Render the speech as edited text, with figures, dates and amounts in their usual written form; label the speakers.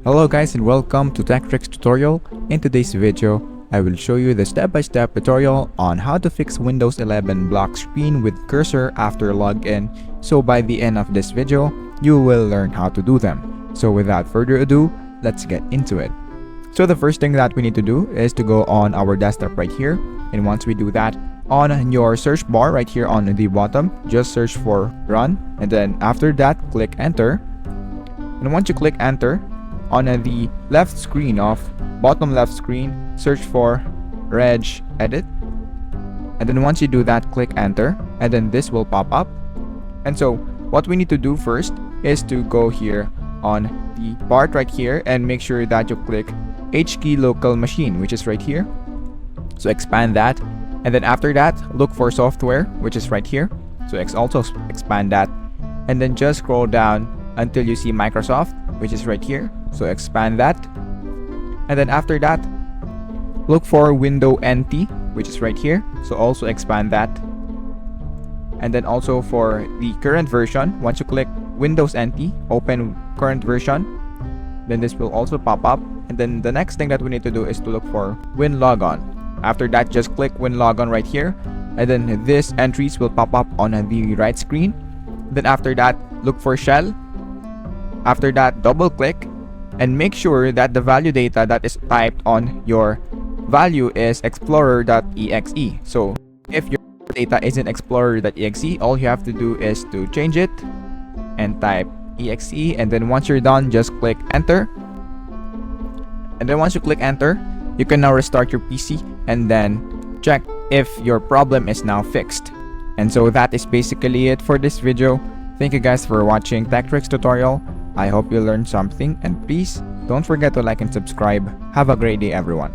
Speaker 1: Hello guys and welcome to Tech Tricks tutorial. In today's video, I will show you the step-by-step tutorial on how to fix Windows 11 block screen with cursor after login. So by the end of this video, you will learn how to do them. So without further ado, let's get into it. So the first thing that we need to do is to go on our desktop right here. And once we do that, on your search bar right here on the bottom, just search for run. And then after that, click enter. And once you click enter, on the left screen of bottom left screen, search for reg edit. And then once you do that, click enter. And then this will pop up. And so what we need to do first is to go here on the part right here and make sure that you click H key local machine, which is right here. So expand that. And then after that, look for software, which is right here. So also expand that. And then just scroll down until you see Microsoft, which is right here. So expand that. And then after that, look for window NT, which is right here. So also expand that. And then also for the current version, once you click Windows NT, open current version, then this will also pop up. And then the next thing that we need to do is to look for WinLogon. After that, just click WinLogon right here. And then these entries will pop up on the right screen. Then after that, look for shell. After that, double click and make sure that the value data that is typed on your value is explorer.exe. So if your data isn't explorer.exe, all you have to do is to change it and type exe. And then once you're done, just click enter. And then once you click enter, you can now restart your PC and then check if your problem is now fixed. And so that is basically it for this video. Thank you guys for watching Tech Tricks tutorial. I hope you learned something, and please don't forget to like and subscribe. Have a great day everyone.